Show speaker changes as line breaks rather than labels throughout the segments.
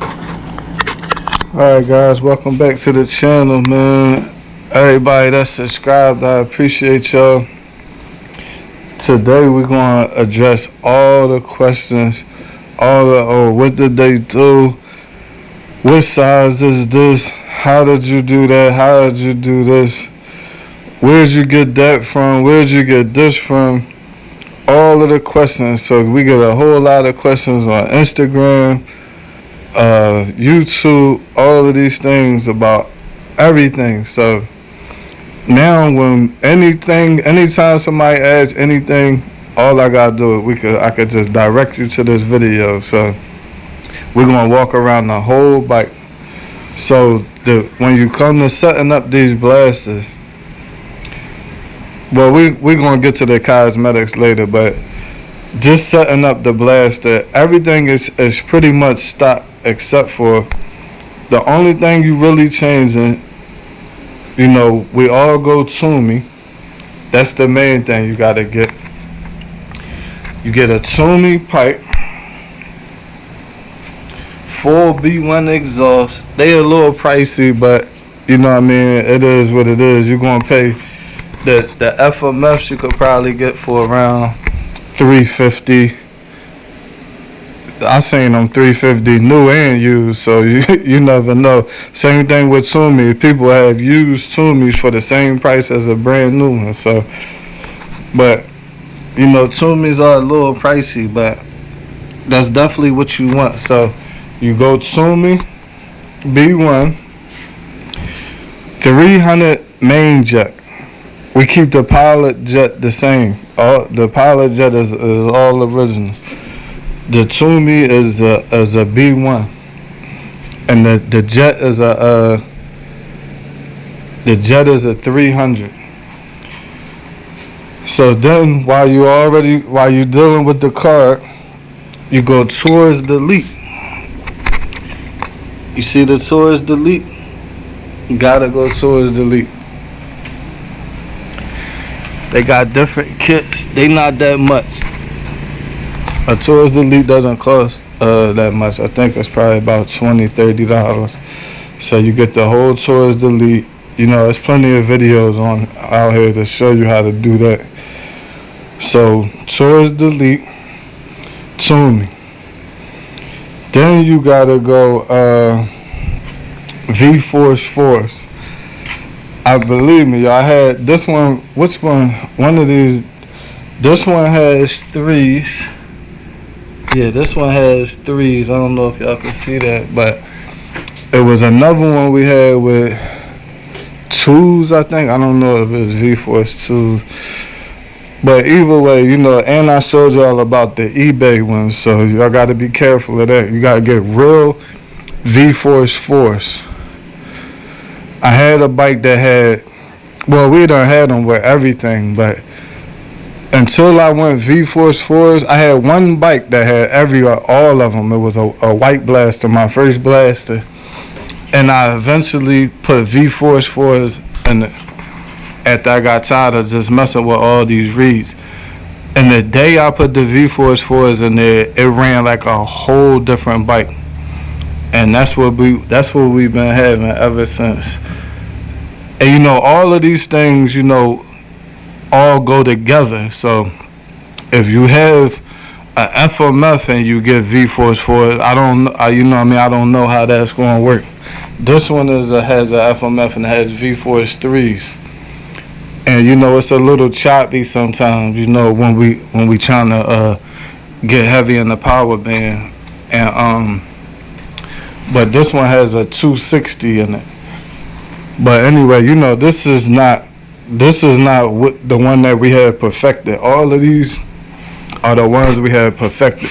Alright guys, welcome back to the channel, man. Everybody that's subscribed, I appreciate y'all. Today we're going to address all the questions, what did they do, what size is this, how did you do that, how did you do this, where'd you get that from, where'd you get this from, all of the questions. So we get a whole lot of questions on Instagram, YouTube, all of these things about everything. So now anytime somebody asks anything, all I gotta do is I could just direct you to this video. So we're gonna walk around the whole bike. So when you come to setting up these blasters, well, we're gonna get to the cosmetics later, but just setting up the blaster, everything is pretty much stock, except for the only thing you really changing. We all go Toomey. That's the main thing you gotta get. You get a Toomey pipe, full B1 exhaust. They a little pricey, but you know what I mean, it is what it is. You're gonna pay the FMFs you could probably get for around $350. I seen them $350 new and used, so you never know. Same thing with Toomey. People have used Toomeys for the same price as a brand new one. So, but Toomeys are a little pricey, but that's definitely what you want. So you go Toomey B1, 300 main jet. We keep the pilot jet the same. The pilot jet is all original. The Toomey is a B1, and the jet is a 300. So then, while you're dealing with the car, you go towards the leap. You see the towards the leap? You gotta go towards the leap. They got different kits. They not that much. A Tours Delete doesn't cost that much. I think it's probably about $20-$30. So you get the whole Tours Delete. There's plenty of videos out here to show you how to do that. So Tours Delete, Toomey. Then you gotta go V-Force. I believe me, I had this one. Which one? One of these. This one has 3s. Yeah, this one has 3s. I don't know if y'all can see that, but it was another one we had with 2s, I think. I don't know if it was V-Force 2. But either way, and I showed y'all about the eBay ones, so y'all got to be careful of that. You got to get real V-Force. I had a bike that had, we done had them with everything, but until I went V-Force 4s, I had one bike that had all of them. It was a white blaster, my first blaster. And I eventually put V-Force 4s in it after I got tired of just messing with all these reeds. And the day I put the V-Force 4s in there, it ran like a whole different bike. And that's what we've been having ever since. And all of these things, all go together. So if you have an FMF and you get V-Force for it, I don't know how that's going to work. This one has a FMF and has V-Force 3s, and it's a little choppy sometimes. When we trying to get heavy in the power band, and but this one has a 260 in it. But anyway, this is not the one that we had perfected. All of these are the ones we had perfected.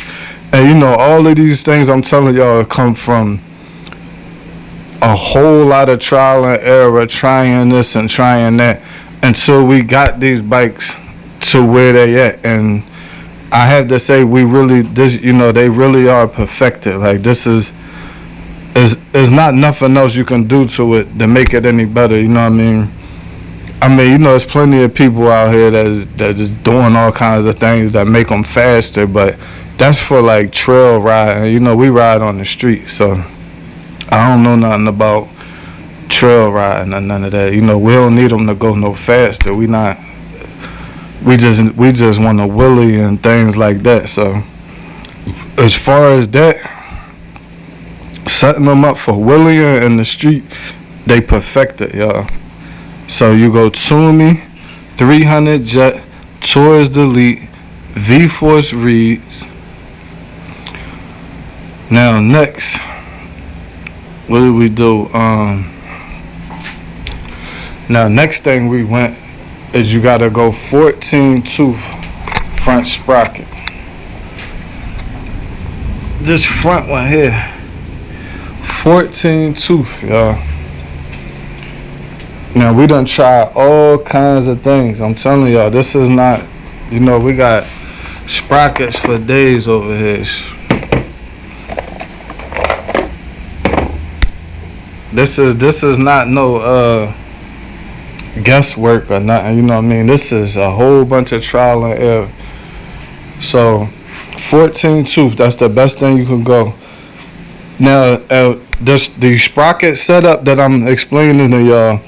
And all of these things I'm telling y'all come from a whole lot of trial and error, trying this and trying that, until we got these bikes to where they at. And I have to say, they really are perfected. Like, this is not nothing else you can do to it to make it any better. You know what I mean? There's plenty of people out here that just doing all kinds of things that make them faster, but that's for like trail riding. We ride on the street, so I don't know nothing about trail riding or none of that. You know, we don't need them to go no faster. We just want to wheelie and things like that. So as far as that, setting them up for wheeling in the street, they perfected, y'all. So you go Toomey, 300 jet, towards delete, V-force reads. Now next, what did we do? Now next thing we went is you gotta go 14 tooth front sprocket. This front one here, 14 tooth, y'all. Now we done tried all kinds of things. I'm telling y'all, this is not, you know, we got sprockets for days over here. This is not no guesswork or nothing, you know what I mean? This is a whole bunch of trial and error. So 14 tooth, that's the best thing you can go. Now the sprocket setup that I'm explaining to y'all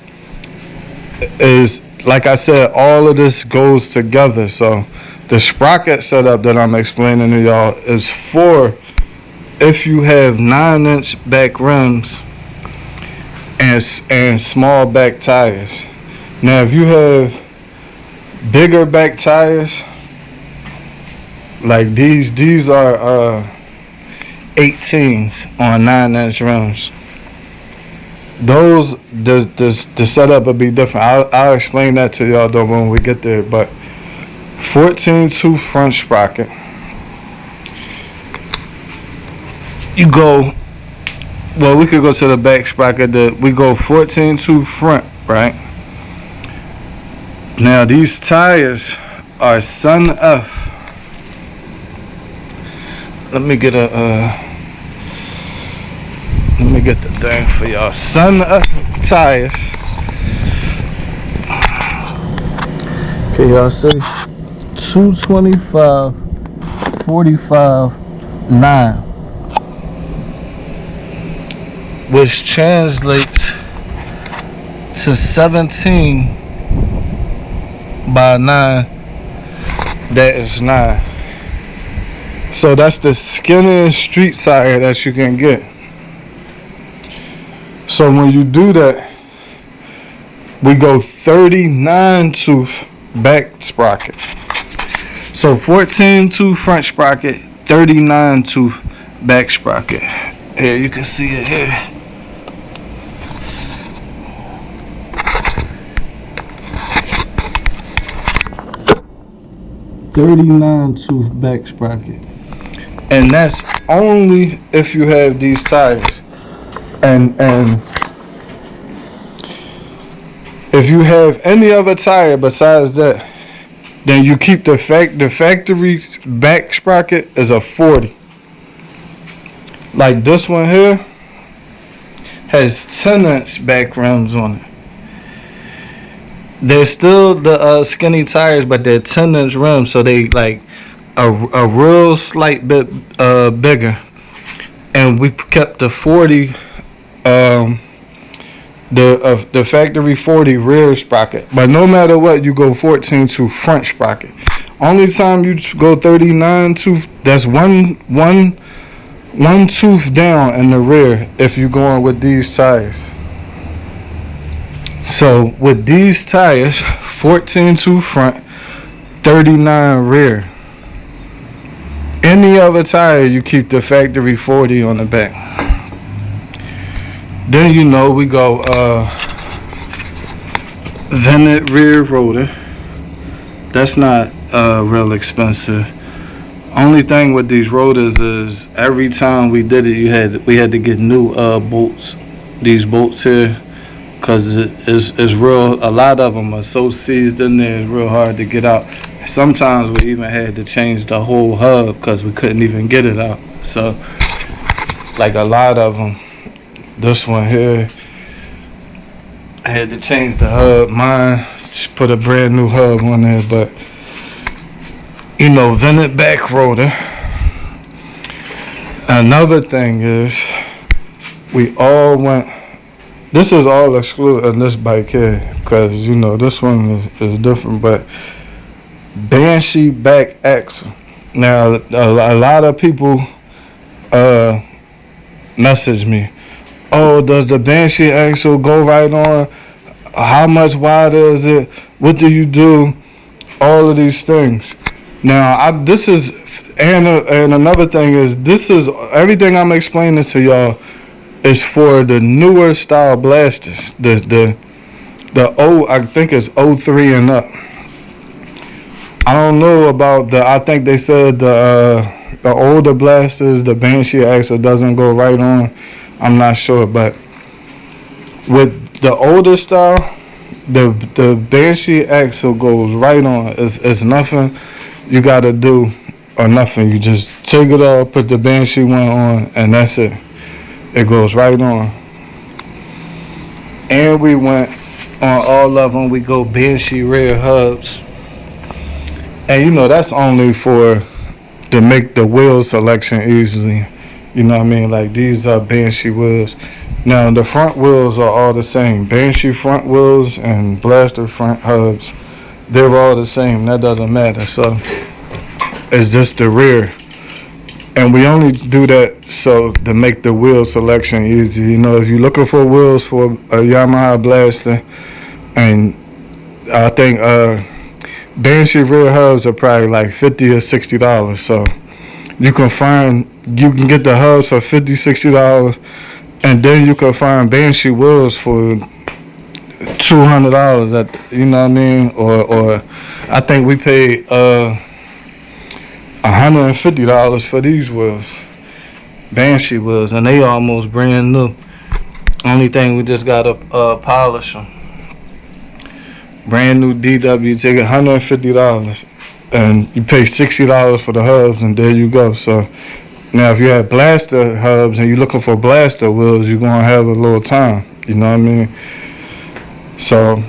is, like I said, all of this goes together. So the sprocket setup that I'm explaining to y'all is for if you have 9-inch back rims and small back tires. Now if you have bigger back tires, like these are 18s on 9-inch rims. Those the setup will be different. I'll explain that to y'all though when we get there. But 14 tooth front sprocket. You go, well, we could go to the back sprocket. We go 14 tooth front, right? Now these tires are Sun F. Let me get the thing for y'all. Sun F tires. Okay, y'all see 225, 45, 9, which translates to 17 by 9. That is 9. So that's the skinniest street tire that you can get. So when you do that, we go 39 tooth back sprocket. So 14 tooth front sprocket, 39 tooth back sprocket. Here, you can see it here. .39 tooth back sprocket, and that's only if you have these tires. And if you have any other tire besides that, then you keep the factory back sprocket is a 40. Like this one here has 10-inch back rims on it. They're still the skinny tires, but they're 10-inch rims, so they like a real slight bit bigger. And we kept the 40, the factory 40 rear sprocket. But no matter what, you go 14 tooth front sprocket. Only time you go 39 tooth, that's one tooth down in the rear if you're going with these tires. So with these tires, 14 tooth front, 39 rear. Any other tire, you keep the factory 40 on the back. Then you know we go vented rear rotor. That's not real expensive. Only thing with these rotors is every time we did it, we had to get new bolts. These bolts here, cause it's real. A lot of them are so seized in there, it's real hard to get out. Sometimes we even had to change the whole hub because we couldn't even get it out. So, like a lot of them, this one here, I had to change the hub. Mine, put a brand new hub on there, but you know, vented back rotor. Another thing is We all went. This is all excluded in this bike here, because this one is different. But Banshee back axle. Now a lot of people uh message me. Oh, does the Banshee axle go right on? How much wider is it? What do you do? All of these things. Now, this is, and another thing is, this is everything I'm explaining to y'all is for the newer style blasters. I think it's '03 and up. I don't know about I think they said the older blasters, the Banshee axle doesn't go right on. I'm not sure, but with the older style, the Banshee axle goes right on. It's nothing you gotta do or nothing. You just take it off, put the Banshee one on, and that's it. It goes right on. And we went on all of them. We go Banshee rear hubs. And that's only to make the wheel selection easily. You know what I mean? Like, these are Banshee wheels. Now, the front wheels are all the same. Banshee front wheels and Blaster front hubs, they're all the same. That doesn't matter. So, it's just the rear. And we only do that to make the wheel selection easy. If you're looking for wheels for a Yamaha Blaster, and I think Banshee rear hubs are probably like $50 or $60. So you can get the hubs for $50, $60, and then you can find Banshee wheels for $200. You know what I mean? Or I think we paid $150 for these wheels, Banshee wheels, and they almost brand new. Only thing, we just gotta polish them. Brand new DW, take $150, and you pay $60 for the hubs, and there you go. So now, if you have Blaster hubs and you're looking for Blaster wheels, you're gonna have a little time. You know what I mean? So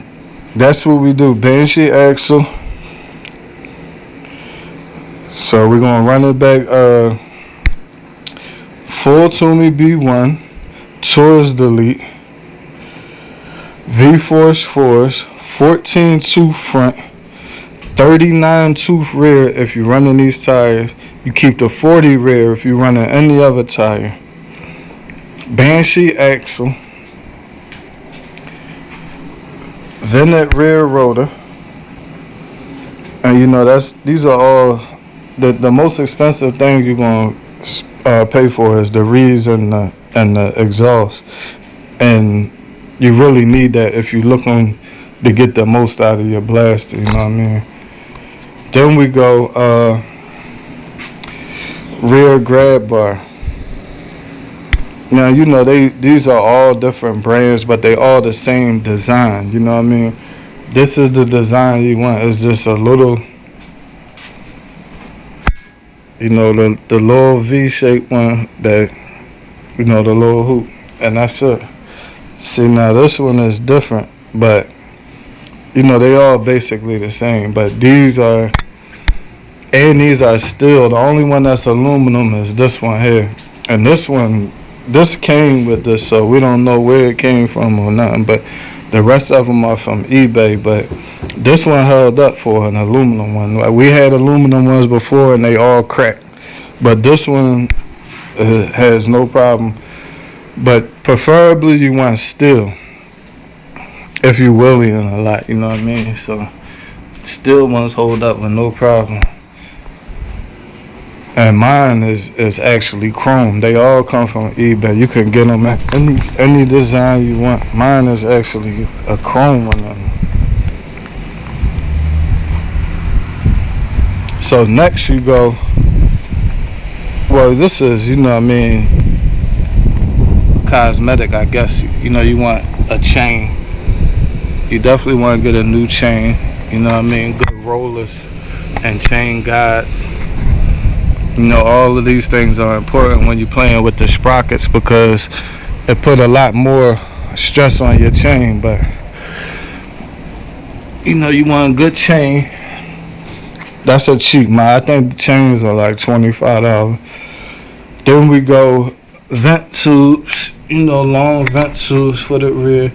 that's what we do. Banshee axle. So we're gonna run it back. Full Toomey B1, Taurus delete, V-Force force, 14 tooth front, 39 tooth rear if you're running these tires. You keep the 40 rear if you're running any other tire. Banshee axle, Venet rear rotor, and these are all the most expensive thing you're gonna pay for is the reeds and the exhaust, and you really need that if you're looking to get the most out of your blaster. You know what I mean? Then we go rear grab bar. Now these are all different brands, but they all the same design. You know what I mean? This is the design you want. It's just a little, the little V-shaped one that, the little hoop, and that's it. See, now this one is different, but they all basically the same. But these are steel. The only one that's aluminum is this one here, and this came with this, so we don't know where it came from or nothing. But the rest of them are from eBay. But this one held up for an aluminum one. Like, we had aluminum ones before, and they all cracked. But this one has no problem. But preferably you want steel if you're wheeling a lot. You know what I mean? So steel ones hold up with no problem. And mine is actually chrome. They all come from eBay. You can get them at any design you want. Mine is actually a chrome one. So next you go, well, this is, cosmetic, I guess. You want a chain. You definitely want to get a new chain. Good rollers and chain guides. All of these things are important when you're playing with the sprockets, because it put a lot more stress on your chain. But you want a good chain. That's a cheap. I think the chains are like $25. Then we go vent tubes. long vent tubes for the rear.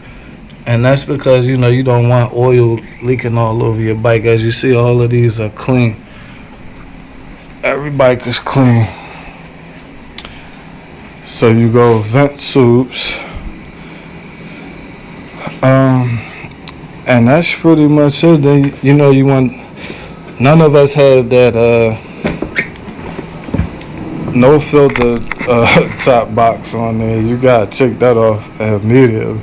And that's because, you don't want oil leaking all over your bike. As you see, all of these are clean. Every bike is clean. So you go vent tubes. And that's pretty much it. Then, you want, none of us have that, no filter top box on there. You gotta take that off immediately.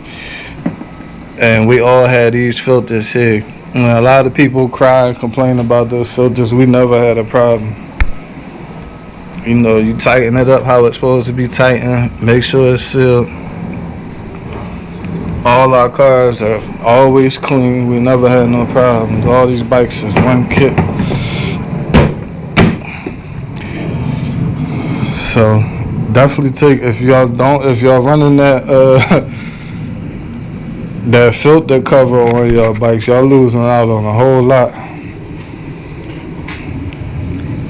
And we all had these filters here. And a lot of people cry and complain about those filters. We never had a problem. You tighten it up how it's supposed to be tightened. Make sure it's sealed. All our cars are always clean. We never had no problems. All these bikes is one kit. So definitely if y'all running that that filter cover on your bikes, y'all losing out on a whole lot.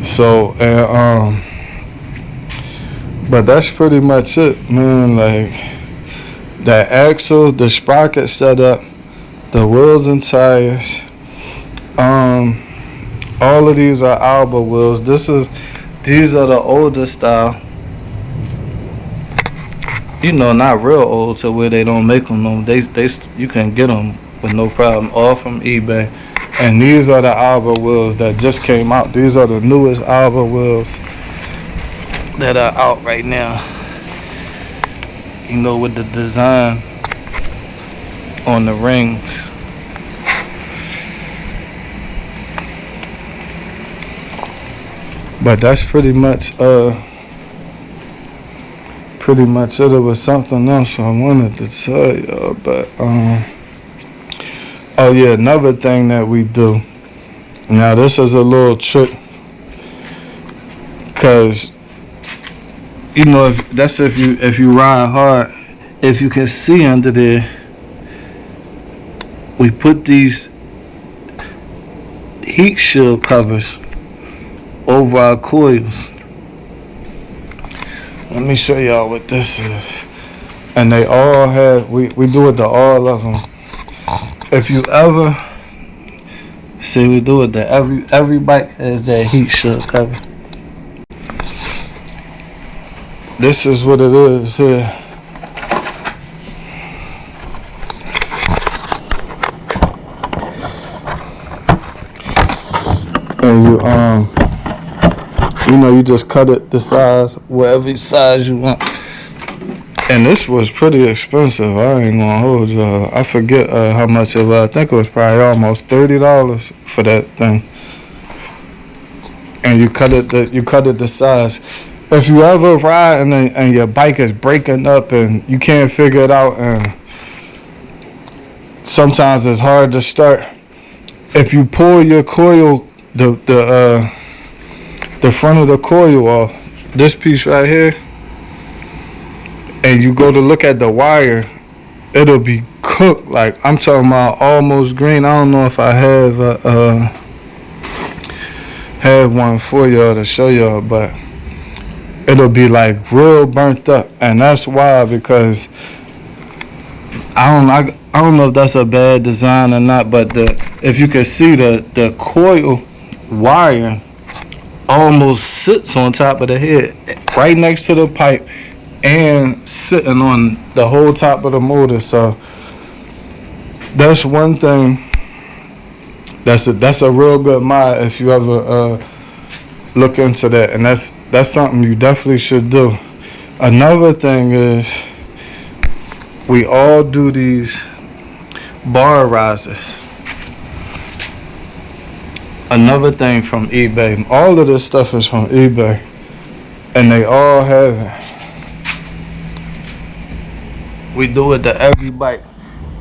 So but that's pretty much it, man. Like the axle, the sprocket setup, the wheels and tires. All of these are Alba wheels. These are the older style. Not real old to where they don't make them no. You can get them with no problem, all from eBay. And these are the Alba wheels that just came out. These are the newest Alba wheels that are out right now. With the design on the rings. But that's pretty much it. It was something else I wanted to tell y'all, but oh yeah, another thing that we do. Now this is a little trick, cause if you ride hard, if you can see under there, we put these heat shield covers over our coils. Let me show y'all what this is. And they all have, we do it to all of them. If you ever see, we do it to every bike has that heat shield cover. This is what it is here. And you just cut it the size, whatever size you want. And this was pretty expensive. I ain't gonna hold y'all. I forget how much it was. I think it was probably almost $30 for that thing. And you cut it the size. If you ever ride and your bike is breaking up and you can't figure it out, and sometimes it's hard to start, if you pull your coil, the front of the coil off, this piece right here, and you go to look at the wire, it'll be cooked. Like, I'm talking about almost green. I don't know if I have one for y'all to show y'all, but it'll be like real burnt up. And that's why, because I don't know if that's a bad design or not, but if you can see the coil wire almost sits on top of the head, right next to the pipe, and sitting on the whole top of the motor. So that's one thing. That's a real good mod if you ever look into that, and that's something you definitely should do. Another thing is, we all do these bar risers. Another thing from eBay. All of this stuff is from eBay, and they all have it. We do it to every bike,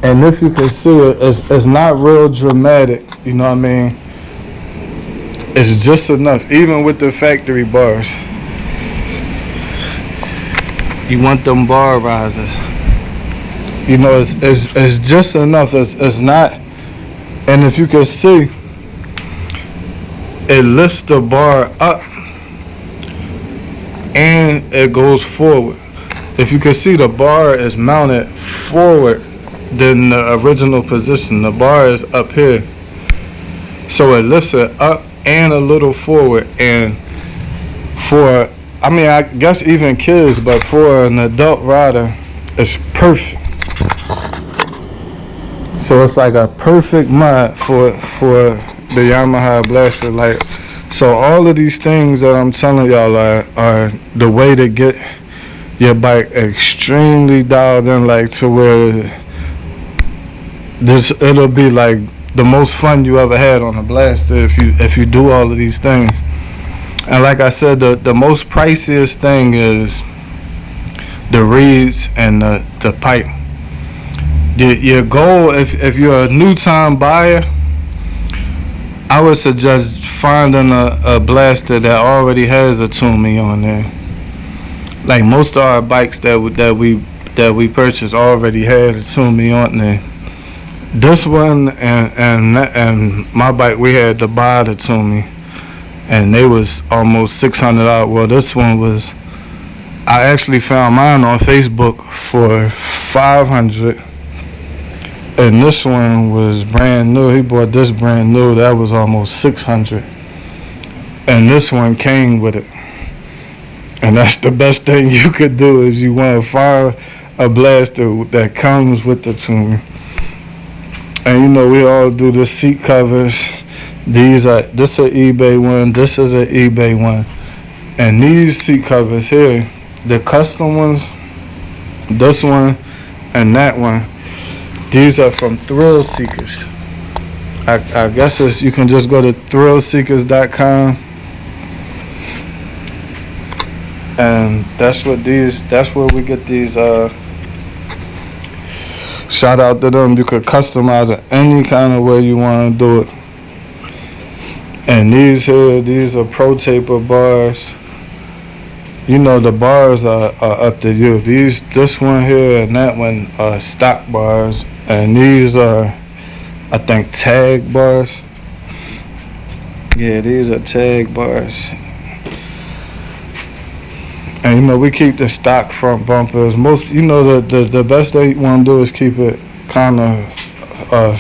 and if you can see it, it's not real dramatic. You know what I mean? It's just enough. Even with the factory bars, you want them bar risers. It's just enough. It's not. And if you can see, it lifts the bar up and it goes forward. if you can see, the bar is mounted forward than the original position. The bar is up here, so it lifts it up and a little forward. And for, I mean, I guess even kids, but for an adult rider, it's perfect. So it's like a perfect mod for the Yamaha Blaster. Like, so all of these things that I'm telling y'all are the way to get your bike extremely dialed in, like to where it'll be like the most fun you ever had on a Blaster if you do all of these things. And like I said, the most priciest thing is the reeds and the pipe. Your goal, if you're a new time buyer, I would suggest finding a Blaster that already has a Toomey on there. Like most of our bikes that we purchased already had a Toomey on there. This one and my bike, we had to buy the Toomey, and they was almost $600. Well, this one was, I actually found mine on Facebook for $500, and this one was brand new. He bought this brand new. That was almost $600, and this one came with it. And that's the best thing you could do, is you want to find a Blaster that comes with the Toomey. And you know, we all do the seat covers. This is an eBay one. This is an eBay one. And these seat covers here, the custom ones, this one and that one, these are from Thrill Seekers. I guess you can just go to thrillseekers.com, and that's where we get these. Shout out to them. You could customize it any kind of way you want to do it. And these are Pro Taper bars. You know, the bars are up to you. This one here and that one are stock bars, and these are, I think, tag bars. Yeah, these are tag bars. And you know, we keep the stock front bumpers. Most, you know, the best thing you want to do is keep it kind of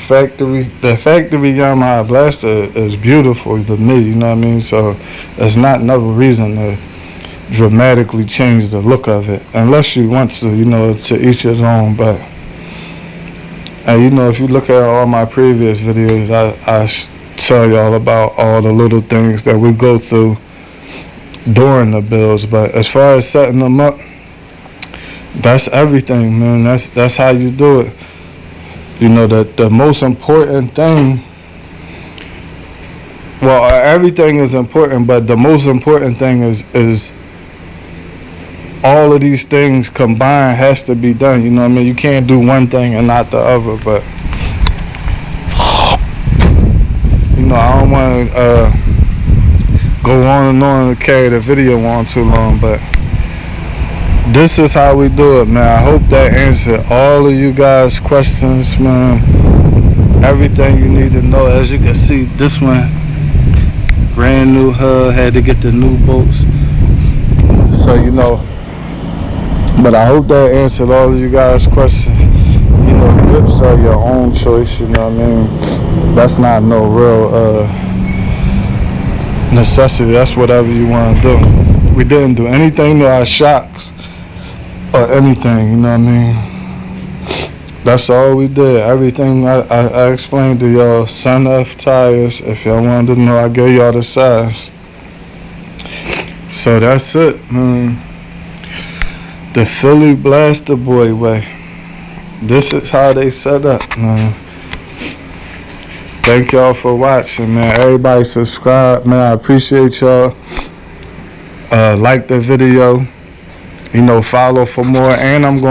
factory. The factory Yamaha Blaster is beautiful to me, you know what I mean? So there's not another reason to dramatically change the look of it, unless you want to, you know, to each his own. But and you know, if you look at all my previous videos, I tell y'all about all the little things that we go through during the builds. But as far as setting them up, that's everything, man. That's how you do it. You know, the most important thing, well, everything is important, but the most important thing is all of these things combined has to be done. You know what I mean? You can't do one thing and not the other. But you know, I don't want to go on and carry the video on too long, but this is how we do it, man. I hope that answered all of you guys' questions, man. Everything you need to know. As you can see, this one, brand new HUD, had to get the new bolts. So, you know, but I hope that answered all of you guys' questions. You know, grips are your own choice, you know what I mean? That's not no real necessity. That's whatever you want to do. We didn't do anything to our shocks or anything, you know what I mean? That's all we did. Everything I explained to y'all. Sun F tires. If y'all wanted to know, I gave y'all the size. So that's it, man. The Philly Blaster Boy way. This is how they set up, man. Thank y'all for watching, man. Everybody subscribe, man. I appreciate y'all. Like the video. You know, follow for more. And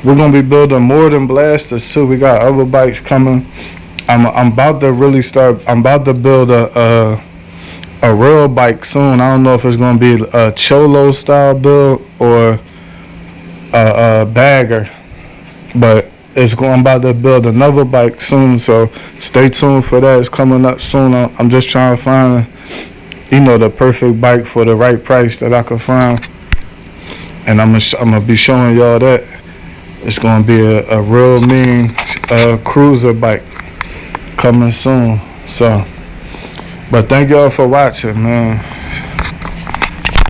we're gonna be building more than Blasters too. We got other bikes coming. I'm about to really start. I'm about to build a real bike soon. I don't know if it's gonna be a Cholo style build or a bagger, but I'm about to build another bike soon, so stay tuned for that. It's coming up soon. I'm just trying to find, you know, the perfect bike for the right price that I could find. and I'm gonna be showing y'all that. It's gonna be a real mean cruiser bike coming soon. So, but thank y'all for watching, man.